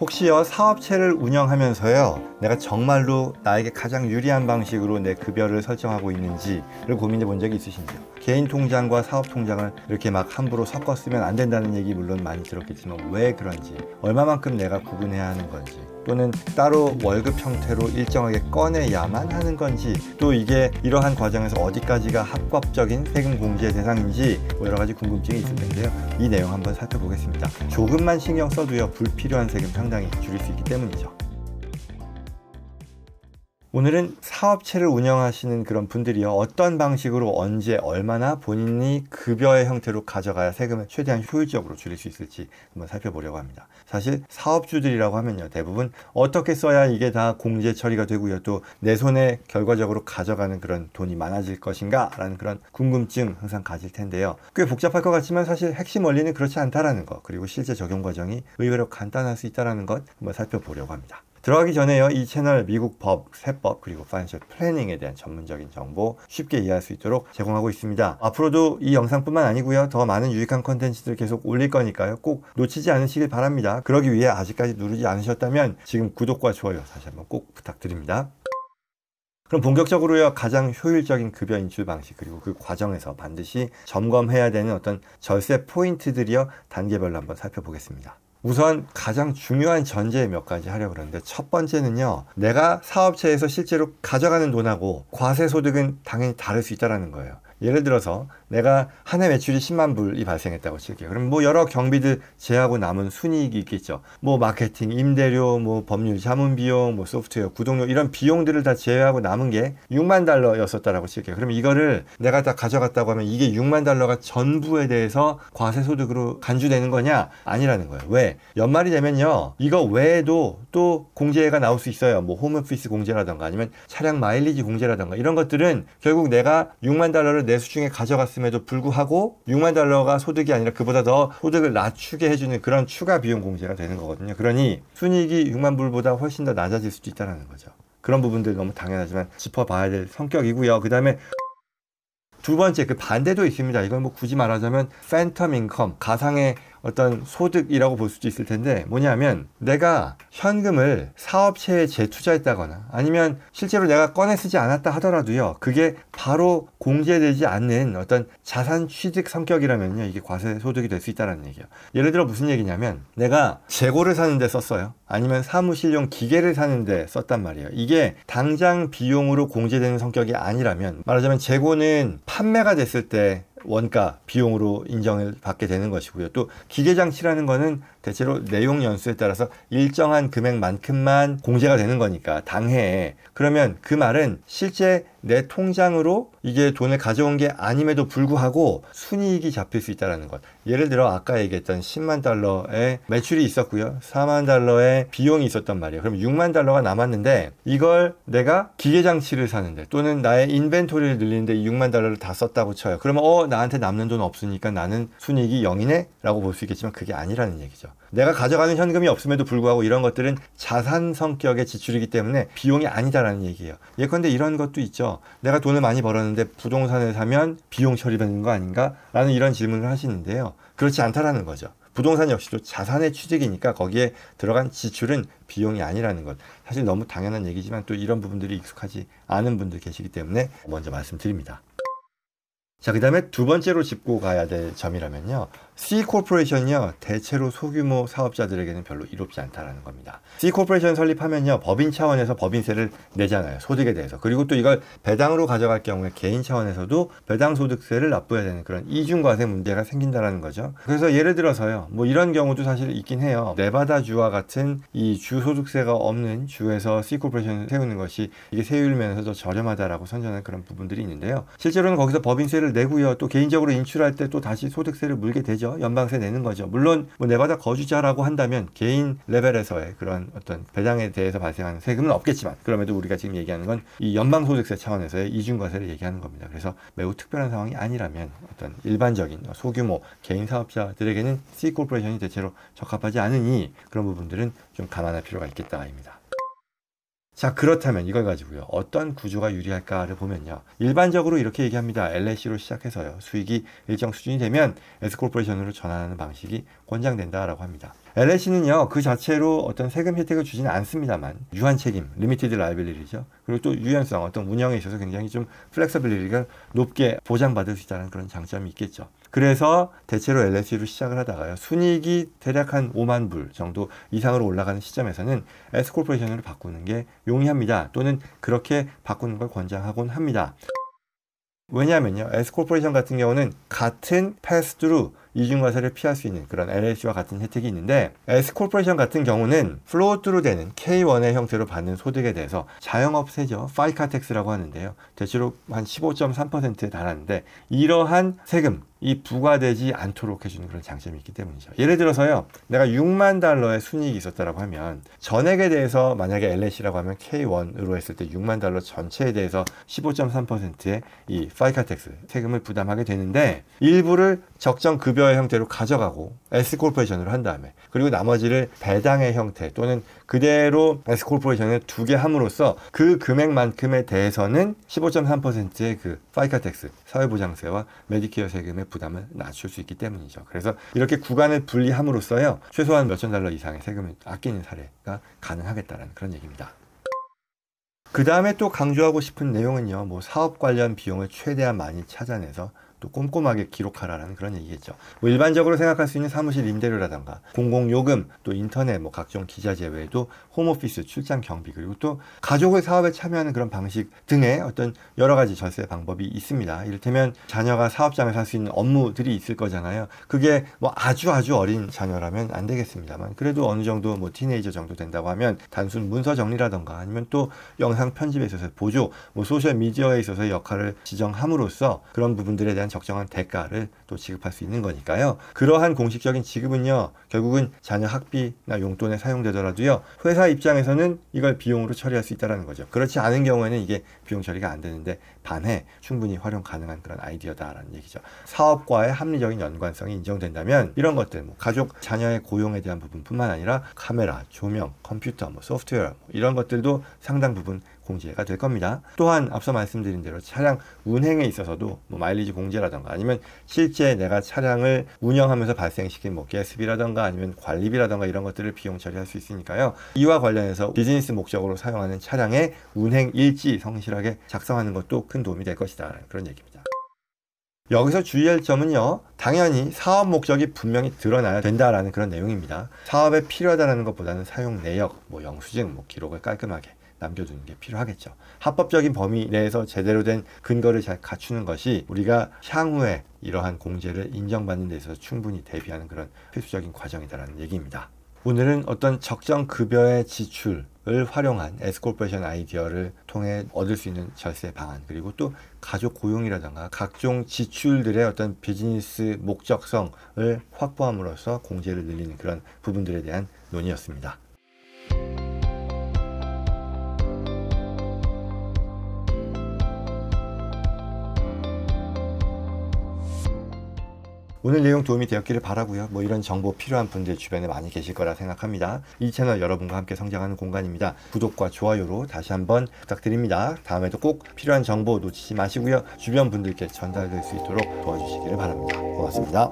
혹시요 사업체를 운영하면서요 내가 정말로 나에게 가장 유리한 방식으로 내 급여를 설정하고 있는지를 고민해 본 적이 있으신지요? 개인 통장과 사업 통장을 이렇게 막 함부로 섞어 쓰면 안 된다는 얘기 물론 많이 들었겠지만 왜 그런지, 얼마만큼 내가 구분해야 하는 건지, 또는 따로 월급 형태로 일정하게 꺼내야만 하는 건지, 또 이게 이러한 과정에서 어디까지가 합법적인 세금 공제 대상인지 여러 가지 궁금증이 있을 텐데요. 이 내용 한번 살펴보겠습니다. 조금만 신경 써도요 불필요한 세금 상당히 줄일 수 있기 때문이죠. 오늘은 사업체를 운영하시는 그런 분들이요 어떤 방식으로 언제 얼마나 본인이 급여의 형태로 가져가야 세금을 최대한 효율적으로 줄일 수 있을지 한번 살펴보려고 합니다. 사실 사업주들이라고 하면요 대부분 어떻게 써야 이게 다 공제 처리가 되고요 또 내 손에 결과적으로 가져가는 그런 돈이 많아질 것인가 라는 그런 궁금증 항상 가질 텐데요. 꽤 복잡할 것 같지만 사실 핵심 원리는 그렇지 않다라는 것, 그리고 실제 적용 과정이 의외로 간단할 수 있다는 것 한번 살펴보려고 합니다. 들어가기 전에요 이 채널 미국 법, 세법, 그리고 파이낸셜 플래닝에 대한 전문적인 정보 쉽게 이해할 수 있도록 제공하고 있습니다. 앞으로도 이 영상뿐만 아니고요 더 많은 유익한 컨텐츠들 계속 올릴 거니까요 꼭 놓치지 않으시길 바랍니다. 그러기 위해 아직까지 누르지 않으셨다면 지금 구독과 좋아요 다시 한번 꼭 부탁드립니다. 그럼 본격적으로요 가장 효율적인 급여 인출 방식, 그리고 그 과정에서 반드시 점검해야 되는 어떤 절세 포인트들이요 단계별로 한번 살펴보겠습니다. 우선 가장 중요한 전제 몇 가지 하려고 그러는데, 첫 번째는요 내가 사업체에서 실제로 가져가는 돈하고 과세소득은 당연히 다를 수 있다는 거예요. 예를 들어서 내가 한 해 매출이 10만 불이 발생했다고 칠게요. 그럼 뭐 여러 경비들 제하고 남은 순이익이 있겠죠. 뭐 마케팅, 임대료, 뭐 법률, 자문 비용, 뭐 소프트웨어, 구독료 이런 비용들을 다 제외하고 남은 게 6만 달러였었다라고 칠게요. 그럼 이거를 내가 다 가져갔다고 하면 이게 6만 달러가 전부에 대해서 과세소득으로 간주되는 거냐? 아니라는 거예요. 왜? 연말이 되면요 이거 외에도 또 공제가 나올 수 있어요. 뭐 홈오피스 공제라던가 아니면 차량 마일리지 공제라던가 이런 것들은 결국 내가 6만 달러를 내 수중에 가져갔음에도 불구하고 6만 달러가 소득이 아니라 그보다 더 소득을 낮추게 해주는 그런 추가 비용 공제가 되는 거거든요. 그러니 순이익이 6만 불보다 훨씬 더 낮아질 수도 있다는 거죠. 그런 부분들 너무 당연하지만 짚어봐야 될 성격이고요. 그 다음에 두 번째 그 반대도 있습니다. 이건 뭐 굳이 말하자면 팬텀 인컴, 가상의 어떤 소득이라고 볼 수도 있을 텐데, 뭐냐면 내가 현금을 사업체에 재투자했다거나 아니면 실제로 내가 꺼내 쓰지 않았다 하더라도요 그게 바로 공제되지 않는 어떤 자산 취득 성격이라면요 이게 과세 소득이 될 수 있다는 얘기예요. 예를 들어 무슨 얘기냐면 내가 재고를 사는데 썼어요. 아니면 사무실용 기계를 사는데 썼단 말이에요. 이게 당장 비용으로 공제되는 성격이 아니라면, 말하자면 재고는 판매가 됐을 때 원가, 비용으로 인정을 받게 되는 것이고요. 또 기계장치라는 거는 대체로 내용 연수에 따라서 일정한 금액만큼만 공제가 되는 거니까 당해에. 그러면 그 말은 실제 내 통장으로 이게 돈을 가져온 게 아님에도 불구하고 순이익이 잡힐 수 있다는 것. 예를 들어 아까 얘기했던 10만 달러의 매출이 있었고요 4만 달러의 비용이 있었단 말이에요. 그럼 6만 달러가 남았는데 이걸 내가 기계장치를 사는데 또는 나의 인벤토리를 늘리는데 6만 달러를 다 썼다고 쳐요. 그러면 나한테 남는 돈 없으니까 나는 순이익이 0이네? 라고 볼 수 있겠지만 그게 아니라는 얘기죠. 내가 가져가는 현금이 없음에도 불구하고 이런 것들은 자산 성격의 지출이기 때문에 비용이 아니다라는 얘기예요. 예컨대 이런 것도 있죠. 내가 돈을 많이 벌었는데 부동산을 사면 비용 처리되는 거 아닌가? 라는 이런 질문을 하시는데요. 그렇지 않다라는 거죠. 부동산 역시도 자산의 취득이니까 거기에 들어간 지출은 비용이 아니라는 것. 사실 너무 당연한 얘기지만 또 이런 부분들이 익숙하지 않은 분들 계시기 때문에 먼저 말씀드립니다. 자, 그 다음에 두 번째로 짚고 가야 될 점이라면요. C코퍼레이션이요. 대체로 소규모 사업자들에게는 별로 이롭지 않다라는 겁니다. C코퍼레이션 설립하면요. 법인 차원에서 법인세를 내잖아요. 소득에 대해서. 그리고 또 이걸 배당으로 가져갈 경우에 개인 차원에서도 배당소득세를 납부해야 되는 그런 이중과세 문제가 생긴다라는 거죠. 그래서 예를 들어서요. 뭐 이런 경우도 사실 있긴 해요. 네바다주와 같은 이 주소득세가 없는 주에서 C코퍼레이션을 세우는 것이 이게 세율 면에서도 저렴하다라고 선전하는 그런 부분들이 있는데요. 실제로는 거기서 법인세를 내고요. 또 개인적으로 인출할 때 또 다시 소득세를 물게 되죠. 연방세 내는 거죠. 물론 뭐 네바다 거주자라고 한다면 개인 레벨에서의 그런 어떤 배당에 대해서 발생하는 세금은 없겠지만, 그럼에도 우리가 지금 얘기하는 건 이 연방소득세 차원에서의 이중과세를 얘기하는 겁니다. 그래서 매우 특별한 상황이 아니라면 어떤 일반적인 소규모 개인 사업자들에게는 C코퍼레이션이 대체로 적합하지 않으니 그런 부분들은 좀 감안할 필요가 있겠다입니다. 자, 그렇다면 이걸 가지고요, 어떤 구조가 유리할까를 보면요, 일반적으로 이렇게 얘기합니다. LLC로 시작해서요, 수익이 일정 수준이 되면 S코퍼레이션으로 전환하는 방식이 권장된다라고 합니다. LLC는요, 그 자체로 어떤 세금 혜택을 주지는 않습니다만 유한 책임, 리미티드 라이빌리티죠. 그리고 또 유연성, 어떤 운영에 있어서 굉장히 좀 플렉서빌리티가 높게 보장받을 수 있다는 그런 장점이 있겠죠. 그래서 대체로 LLC로 시작을 하다가요, 순이익이 대략 한 5만 불 정도 이상으로 올라가는 시점에서는 S코퍼레이션으로 바꾸는 게 용이합니다. 또는 그렇게 바꾸는 걸 권장하곤 합니다. 왜냐하면요, S코퍼레이션 같은 경우는 같은 패스트루 이중과세를 피할 수 있는 그런 LLC와 같은 혜택이 있는데, S코퍼레이션 같은 경우는 플로우트로 되는 K1의 형태로 받는 소득에 대해서 자영업세죠, 파이카 텍스라고 하는데요, 대체로 한 15.3%에 달하는데, 이러한 세금이 부과되지 않도록 해주는 그런 장점이 있기 때문이죠. 예를 들어서요, 내가 6만 달러의 순이익이 있었다라고 하면 전액에 대해서 만약에 LLC라고 하면 K1으로 했을 때 6만 달러 전체에 대해서 15.3%의 이 파이카 텍스 세금을 부담하게 되는데, 일부를 적정 급여의 형태로 가져가고 S코퍼레이션으로 한 다음에, 그리고 나머지를 배당의 형태 또는 그대로 S코퍼레이션을 두게 함으로써 그 금액만큼에 대해서는 15.3%의 그 파이카 텍스, 사회보장세와 메디케어 세금의 부담을 낮출 수 있기 때문이죠. 그래서 이렇게 구간을 분리함으로써요, 최소한 몇천 달러 이상의 세금을 아끼는 사례가 가능하겠다는 그런 얘기입니다. 그 다음에 또 강조하고 싶은 내용은요, 뭐 사업 관련 비용을 최대한 많이 찾아내서 또 꼼꼼하게 기록하라는 그런 얘기겠죠. 뭐 일반적으로 생각할 수 있는 사무실 임대료라던가 공공요금, 또 인터넷, 뭐 각종 기자재 외에도 홈오피스, 출장 경비, 그리고 또 가족을 사업에 참여하는 그런 방식 등의 어떤 여러 가지 절세 방법이 있습니다. 이를테면 자녀가 사업장에서 할 수 있는 업무들이 있을 거잖아요. 그게 뭐 아주 어린 자녀라면 안 되겠습니다만, 그래도 어느 정도 뭐 티네이저 정도 된다고 하면 단순 문서 정리라던가 아니면 또 영상 편집에 있어서 보조, 뭐 소셜 미디어에 있어서의 역할을 지정함으로써 그런 부분들에 대한 적정한 대가를 또 지급할 수 있는 거니까요. 그러한 공식적인 지급은요, 결국은 자녀 학비나 용돈에 사용되더라도요, 회사 입장에서는 이걸 비용으로 처리할 수 있다는 거죠. 그렇지 않은 경우에는 이게 비용 처리가 안 되는데 반해 충분히 활용 가능한 그런 아이디어다라는 얘기죠. 사업과의 합리적인 연관성이 인정된다면 이런 것들, 뭐 가족, 자녀의 고용에 대한 부분뿐만 아니라 카메라, 조명, 컴퓨터, 뭐 소프트웨어, 뭐 이런 것들도 상당 부분 공제가 될 겁니다. 또한 앞서 말씀드린 대로 차량 운행에 있어서도 뭐 마일리지 공제라던가 아니면 실제 내가 차량을 운영하면서 발생시킨 뭐 가스비라던가 아니면 관리비라던가 이런 것들을 비용 처리할 수 있으니까요. 이와 관련해서 비즈니스 목적으로 사용하는 차량의 운행 일지 성실하게 작성하는 것도 큰 도움이 될 것이다, 그런 얘기입니다. 여기서 주의할 점은요, 당연히 사업 목적이 분명히 드러나야 된다라는 그런 내용입니다. 사업에 필요하다는 것보다는 사용 내역, 뭐 영수증, 뭐 기록을 깔끔하게 남겨두는 게 필요하겠죠. 합법적인 범위 내에서 제대로 된 근거를 잘 갖추는 것이 우리가 향후에 이러한 공제를 인정받는 데 있어서 충분히 대비하는 그런 필수적인 과정이다라는 얘기입니다. 오늘은 어떤 적정 급여의 지출을 활용한 S코퍼레이션 아이디어를 통해 얻을 수 있는 절세 방안, 그리고 또 가족 고용이라든가 각종 지출들의 어떤 비즈니스 목적성을 확보함으로써 공제를 늘리는 그런 부분들에 대한 논의였습니다. 오늘 내용 도움이 되었기를 바라고요. 뭐 이런 정보 필요한 분들 주변에 많이 계실 거라 생각합니다. 이 채널 여러분과 함께 성장하는 공간입니다. 구독과 좋아요로 다시 한번 부탁드립니다. 다음에도 꼭 필요한 정보 놓치지 마시고요. 주변 분들께 전달될 수 있도록 도와주시기를 바랍니다. 고맙습니다.